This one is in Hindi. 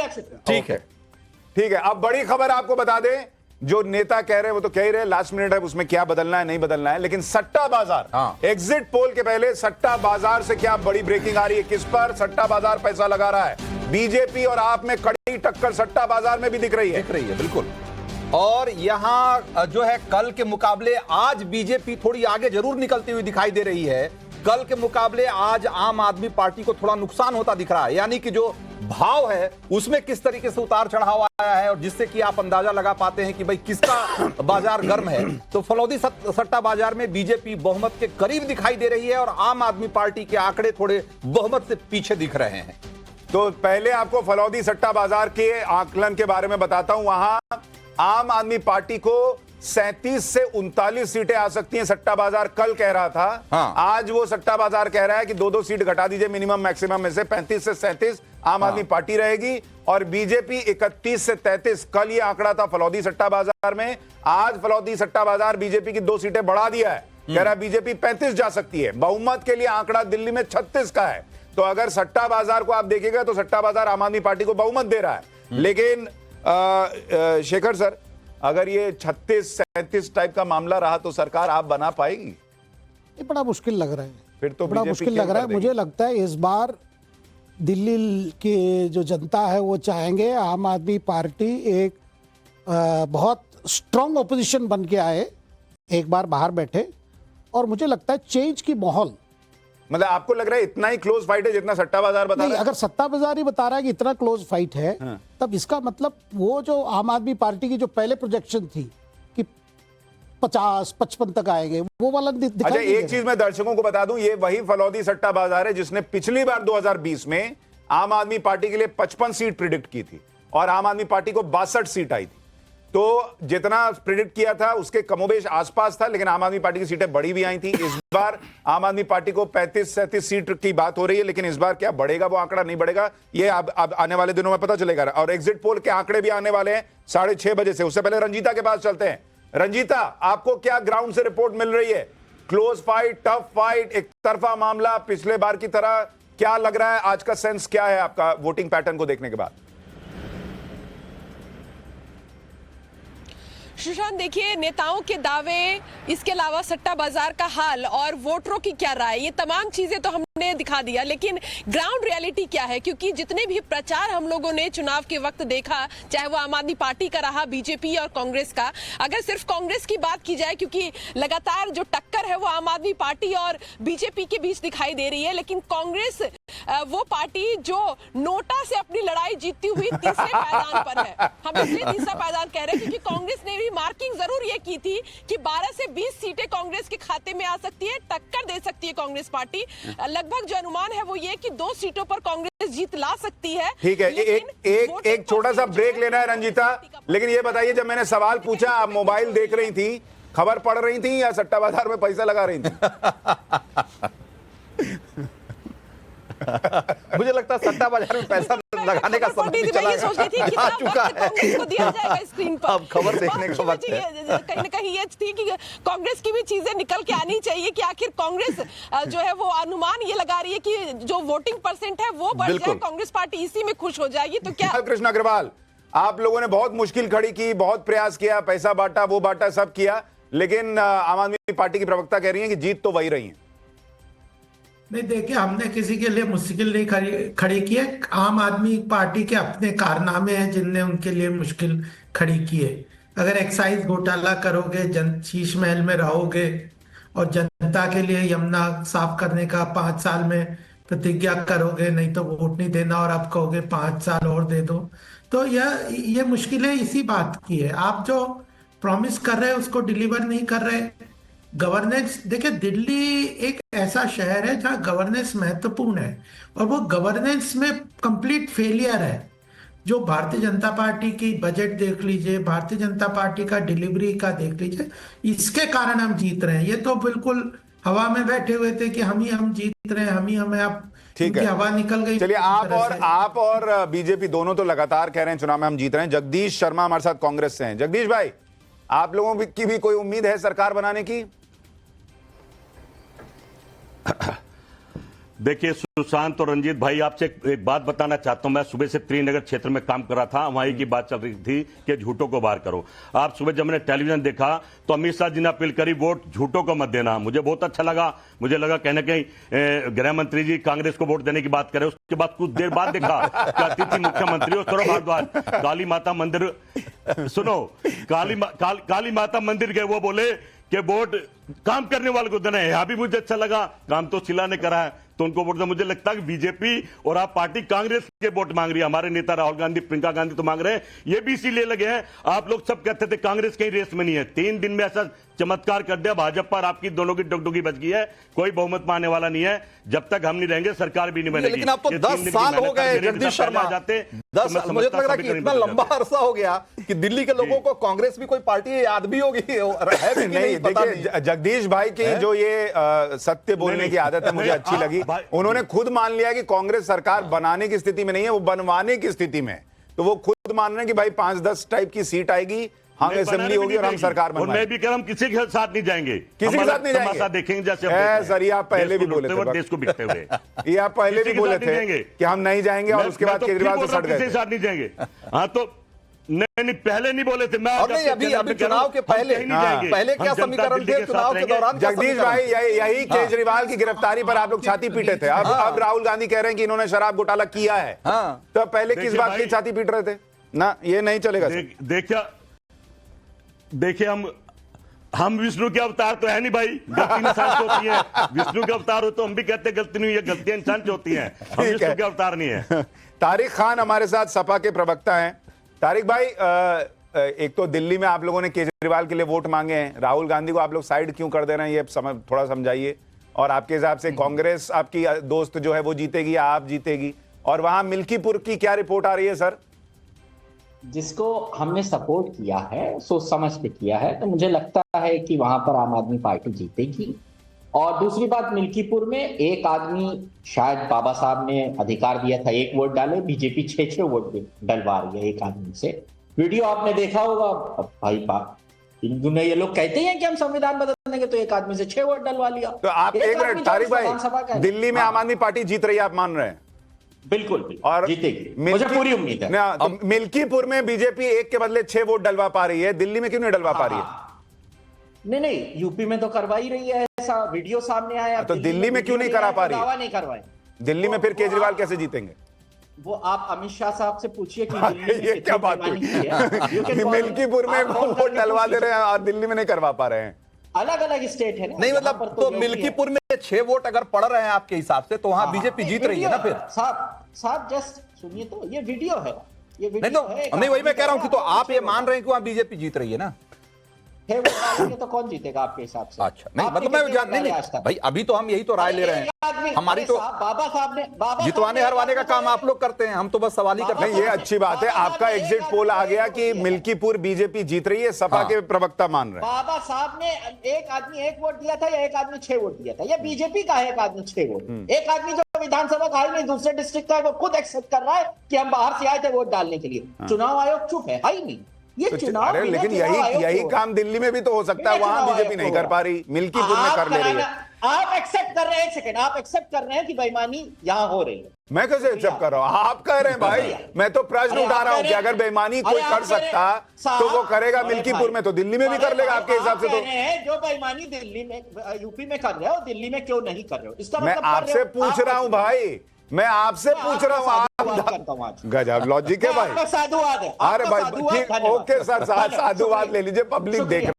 एक्सेप्ट। ठीक है। अब बड़ी खबर आपको बता दें, जो नेता कह रहे हैं वो तो कह ही रहे, लास्ट मिनट है, उसमें क्या बदलना है नहीं बदलना है, लेकिन सट्टा बाजार, एग्जिट पोल के पहले सट्टा बाजार से क्या बड़ी ब्रेकिंग आ रही है? किस पर सट्टा बाजार पैसा लगा रहा है? बीजेपी और आप में कड़ी टक्कर सट्टा बाजार में भी दिख रही है बिल्कुल। और यहां जो है कल के मुकाबले आज बीजेपी थोड़ी आगे जरूर निकलती हुई दिखाई दे रही है। कल के मुकाबले आज आम आदमी पार्टी को थोड़ा नुकसान होता दिख रहा है, यानी कि जो भाव है उसमें किस तरीके से उतार चढ़ाव आया है, और जिससे कि आप अंदाजा लगा पाते हैं कि भाई किसका बाजार गर्म है। तो फलौदी सट्टा बाजार में बीजेपी बहुमत के करीब दिखाई दे रही है और आम आदमी पार्टी के आंकड़े थोड़े बहुमत से पीछे दिख रहे हैं। तो पहले आपको फलौदी सट्टा बाजार के आकलन के बारे में बताता हूं। वहां आम आदमी पार्टी को 37 से 39 सीटें आ सकती हैं, सट्टा बाजार कल कह रहा था। आज वो सट्टा बाजार कह रहा है कि 2-2 सीट घटा दीजिए मिनिमम मैक्सिमम में से, 35 से 37 आम आदमी पार्टी रहेगी और बीजेपी 31 से 33। कल ये आंकड़ा था फलौदी सट्टा बाजार में। आज फलौदी सट्टा बाजार बीजेपी की 2 सीटें बढ़ा दिया है, कह रहा है बीजेपी 35 जा सकती है। बहुमत के लिए आंकड़ा दिल्ली में 36 का है। तो अगर सट्टा बाजार को आप देखिएगा तो सट्टा बाजार आम आदमी पार्टी को बहुमत दे रहा है। लेकिन शेखर सर, अगर ये 36-37 टाइप का मामला रहा तो सरकार आप बना पाएगी? ये बड़ा मुश्किल लग रहा है, फिर तो बड़ा मुश्किल लग रहा है। मुझे लगता है इस बार दिल्ली की जो जनता है वो चाहेंगे आम आदमी पार्टी एक बहुत स्ट्रांग ऑपोजिशन बन के आए, एक बार बाहर बैठे, और मुझे लगता है चेंज की माहौल। मतलब आपको लग रहा है इतना ही क्लोज फाइट है जितना सट्टा बाजार बता रहा है? अगर सट्टा बाजार ही बता रहा है कि इतना क्लोज फाइट है, तब इसका मतलब वो जो आम आदमी पार्टी की जो पहले प्रोजेक्शन थी कि 50-55 तक आएंगे, वो वाला दिखाई। अच्छा, एक चीज मैं दर्शकों को बता दूं, ये वही फलौदी सट्टा बाजार है जिसने पिछली बार 2020 में आम आदमी पार्टी के लिए 55 सीट प्रिडिक्ट की थी और आम आदमी पार्टी को 62 सीट आई थी। तो जितना प्रिडिक्ट किया था उसके कमोबेश आसपास था, लेकिन आम आदमी पार्टी की सीटें बड़ी भी आई थी। इस बार आम आदमी पार्टी को 35-37 सीट की बात हो रही है, लेकिन इस बार क्या बढ़ेगा वो आंकड़ा नहीं बढ़ेगा, ये अब आने वाले दिनों में पता चलेगा। और एग्जिट पोल के आंकड़े भी आने वाले हैं 6:30 बजे से। उससे पहले रंजीता के पास चलते हैं। रंजीता, आपको क्या ग्राउंड से रिपोर्ट मिल रही है? क्लोज फाइट, टफ फाइट, एक तरफा मामला, पिछले बार की तरह? क्या लग रहा है, आज का सेंस क्या है आपका वोटिंग पैटर्न को देखने के बाद? सुशांत, देखिए, नेताओं के दावे, इसके अलावा सट्टा बाजार का हाल और वोटरों की क्या राय, ये तमाम चीजें तो हमने दिखा दिया, लेकिन ग्राउंड रियलिटी क्या है? क्योंकि जितने भी प्रचार हम लोगों ने चुनाव के वक्त देखा, चाहे वो आम आदमी पार्टी का रहा, बीजेपी और कांग्रेस का, अगर सिर्फ कांग्रेस की बात की जाए, क्योंकि लगातार जो टक्कर है वो आम आदमी पार्टी और बीजेपी के बीच दिखाई दे रही है, लेकिन कांग्रेस वो पार्टी जो नोटा से अपनी लड़ाई जीतती हुई तीसरे पायदान पर है। हम इसलिए तीसरा पायदान कह रहे हैं क्योंकि कांग्रेस ने भी मार्किंग जरूर ये की थी कि 12 से 20 सीटें कांग्रेस के खाते में आ सकती है, टक्कर दे सकती है कांग्रेस पार्टी। लगभग जो अनुमान है वो ये कि 2 सीटों पर कांग्रेस जीत ला सकती है। ठीक है, एक छोटा सा ब्रेक लेना है रंजीता, लेकिन ये बताइए, जब मैंने सवाल पूछा आप मोबाइल देख रही थी, खबर पढ़ रही थी या सट्टा बाजार में पैसा लगा रही थी? मुझे लगता है सट्टा बाजार में पैसा लगाने का समय आ चुका है, स्क्रीन पर अब खबर देखने का वक्त है। कहीं ना कहीं ये थी कि कांग्रेस की भी चीजें निकल के आनी चाहिए कि आखिर कांग्रेस जो है वो अनुमान ये लगा रही है कि जो वोटिंग परसेंट है वो बढ़ जाए, कांग्रेस पार्टी इसी में खुश हो जाएगी। तो क्या कृष्ण अग्रवाल, आप लोगों ने बहुत मुश्किल खड़ी की, बहुत प्रयास किया, पैसा बांटा, वो बांटा, सब किया, लेकिन आम आदमी पार्टी की प्रवक्ता कह रही है कि जीत तो वही रही है। नहीं, देखिए, हमने किसी के लिए मुश्किल नहीं खड़ी की है। आम आदमी पार्टी के अपने कारनामे हैं जिनने उनके लिए मुश्किल खड़ी की है। अगर एक्साइज घोटाला करोगे, शीश महल में रहोगे और जनता के लिए यमुना साफ करने का 5 साल में प्रतिज्ञा करोगे, नहीं तो वोट नहीं देना, और अब कहोगे 5 साल और दे दो, तो ये मुश्किलें इसी बात की है। आप जो प्रॉमिस कर रहे हैं उसको डिलीवर नहीं कर रहे। गवर्नेंस, देखिए, दिल्ली एक ऐसा शहर है जहां गवर्नेंस महत्वपूर्ण है और वो गवर्नेंस में कंप्लीट फेलियर है। जो भारतीय जनता पार्टी की बजट देख लीजिए, भारतीय जनता पार्टी का डिलीवरी का देख लीजिए, इसके कारण हम जीत रहे हैं। ये तो बिल्कुल हवा में बैठे हुए थे कि हम जीत रहे हैं, हमें अब ठीक है, हवा निकल गई। चलिए, आप और बीजेपी दोनों तो लगातार कह रहे हैं चुनाव में हम जीत रहे हैं। जगदीश शर्मा हमारे साथ कांग्रेस से हैं। जगदीश भाई, आप लोगों की भी कोई उम्मीद है सरकार बनाने की? देखिए सुशांत और रंजीत भाई, आपसे एक बात बताना चाहता हूं। मैं सुबह से त्रिनगर क्षेत्र में काम कर रहा था, वहीं की बात चल रही थी कि झूठों को बाहर करो। आप सुबह जब मैंने टेलीविजन देखा तो अमित शाह जी ने अपील करी वोट झूठों को मत देना। मुझे बहुत अच्छा लगा। मुझे लगा कहीं ना कहीं गृह मंत्री जी कांग्रेस को वोट देने की बात करें। उसके बाद कुछ देर बाद देखा कि अतिथि मुख्यमंत्री और सौरभ भारद्वाज काली माता मंदिर, सुनो, काली माता मंदिर गए, वो बोले कि वोट काम करने वाले को देना है। यहां भी मुझे अच्छा लगा, काम तो शिला ने करा है तो उनको वोट। मुझे लगता है कि बीजेपी और आप पार्टी कांग्रेस के वोट मांग रही है। हमारे नेता राहुल गांधी, प्रियंका गांधी तो मांग रहे हैं, ये भी इसीलिए लगे हैं। आप लोग सब कहते थे कांग्रेस कहीं रेस में नहीं है। 3 दिन में ऐसा चमत्कार कर दिया भाजपा और आपकी दोनों की डुगडुगी बच गई है। कोई बहुमत पाने वाला नहीं है। जब तक हम नहीं रहेंगे सरकार भी नहीं बनेगी। लेकिन अब तो 10 साल हो गए जगदीश शर्मा, 10 साल। मुझे लग रहा है कि इतना लंबा अरसा हो गया कि दिल्ली के लोगों को कांग्रेस भी कोई पार्टी याद भी होगी, है भी नहीं, पता नहीं। देखिए जगदीश भाई की जो ये सत्य बोलने की आदत है मुझे अच्छी लगी। उन्होंने खुद मान लिया कि कांग्रेस सरकार बनाने की स्थिति में नहीं है, वो बनवाने की स्थिति में। तो वो खुद मान रहे हैं कि भाई 5-10 टाइप की सीट आएगी, हम असेंबली होगी और हम सरकार बनवाएंगे। मैं भी कह रहा हूं किसी के साथ नहीं जाएंगे, किसी के साथ नहीं जाएंगे। देखेंगे जैसे सर, ये आप पहले भी बोले थे देश को बिकते हुए। ये आप पहले भी बोले थे कि हम नहीं जाएंगे और उसके बाद केजरीवाल से सट गए। किसी के साथ नहीं जाएंगे। हाँ तो नहीं, पहले नहीं बोले थे। मैं अभी चुनाव के पहले क्या समीकरण थे चुनाव के दौरान? जगदीश भाई, यही केजरीवाल की गिरफ्तारी पर आप लोग छाती पीटे थे। अब राहुल गांधी कह रहे हैं कि इन्होंने शराब घोटाला किया है। तो पहले किस बात की छाती पीट रहे थे ना? ये नहीं चलेगा। देखिए हम विष्णु के अवतार तो है नहीं भाई, गलती इंसान से होती है। विष्णु के अवतार हो तो हम भी कहते गलती नहीं हुई है, गलतियां इंसान से होती हैं। हम विष्णु के अवतार नहीं है। तारिक खान हमारे साथ सपा के प्रवक्ता हैं। तारिक भाई, एक तो दिल्ली में आप लोगों ने केजरीवाल के लिए वोट मांगे हैं, राहुल गांधी को आप लोग साइड क्यों कर दे रहे हैं, ये थोड़ा समझाइए। और आपके हिसाब से कांग्रेस आपकी दोस्त जो है वो जीतेगी या आप जीतेगी? और वहां मिल्कीपुर की क्या रिपोर्ट आ रही है सर? जिसको हमने सपोर्ट किया है, सोच समझ के किया है, तो मुझे लगता है कि वहां पर आम आदमी पार्टी जीतेगी। और दूसरी बात, मिल्कीपुर में एक आदमी, शायद बाबा साहब ने अधिकार दिया था 1 वोट डाले, बीजेपी 6 वोट डलवा रही है एक आदमी से। वीडियो आपने देखा होगा। भाई हिंदू ने, ये लोग कहते हैं कि हम संविधान बदल देंगे, तो एक आदमी से 6 वोट डलवा लिया। तो आप एक मिनट तारिक भाई, दिल्ली में आम आदमी पार्टी जीत रही है, आप मान रहे हैं? बिल्कुल और जीतेगी, मुझे पूरी उम्मीद है। तो मिल्कीपुर में बीजेपी 1 के बदले 6 वोट डलवा पा रही है, दिल्ली में क्यों नहीं डलवा पा रही है? नहीं, यूपी में तो करवा ही रही है, ऐसा वीडियो सामने आया। तो दिल्ली में क्यों नहीं करा पा रही? दावा नहीं करवाए दिल्ली में फिर केजरीवाल कैसे जीतेंगे? वो आप अमित शाह साहब से पूछिए कि दिल्ली में ये क्या बात हुई? मिल्कीपुर में वोट डलवा दे रहे हैं और दिल्ली में नहीं करवा पा रहे हैं। अलग अलग स्टेट है ना। नहीं मतलब तो मिल्कीपुर में 6 वोट अगर पड़ रहे हैं आपके हिसाब से, तो वहां बीजेपी जीत रही है ना फिर? साहब जस्ट सुनिए, तो ये वीडियो है, ये वीडियो नहीं वही मैं कह रहा हूं कि तो आप ये मान रहे हैं कि वहां बीजेपी जीत रही है ना? है वो डालेंगे तो कौन जीतेगा आपके हिसाब से? अच्छा, नहीं मतलब मैं नहीं भाई, अभी तो हम यही तो राय ले रहे हैं। हमारी तो बाबा साहब ने जितवाने हरवाने का काम आप लोग करते हैं, हम तो बस सवाल ही करते हैं। ये अच्छी बात है, आपका एग्जिट पोल आ गया कि मिल्कीपुर बीजेपी जीत रही है, सपा के प्रवक्ता मान रहे हैं। बाबा साहब ने एक आदमी 1 वोट दिया था या एक आदमी 6 वोट दिया था? या बीजेपी का है एक आदमी 6 वोट? एक आदमी जो विधानसभा का ही नहीं, दूसरे डिस्ट्रिक्ट का है, वो खुद एक्सेप्ट कर रहा है कि हम बाहर से आए थे वोट डालने के लिए। चुनाव आयोग चुप है ही नहीं। ये तो चुनाव, लेकिन यही काम दिल्ली में भी तो हो सकता है, वहां बीजेपी नहीं कर पा रही, मिल्कीपुर में कर ले रही है। आप एक्सेप्ट कर रहे हैं, एक सेकंड, आप एक्सेप्ट कर रहे हैं कि बेईमानी यहां हो रही है? मैं कैसे एक्सेप्ट कर रहा हूं? आप कह रहे हैं भाई, मैं तो प्रश्न उठा रहा हूं कि अगर बेईमानी कोई कर सकता तो वो करेगा मिल्कीपुर में, तो दिल्ली में भी कर लेगा आपके हिसाब से। तो जो बेईमानी दिल्ली में, यूपी में कर रहे हो, दिल्ली में क्यों नहीं कर रहे हो? इसका मैं आपसे पूछ रहा हूं भाई, मैं आपसे पूछ रहा हूं। आप गजब लॉजिक है भाई, साधुवाद है। अरे भाई ठीक, ओके सर, साधुवाद ले लीजिए, पब्लिक देख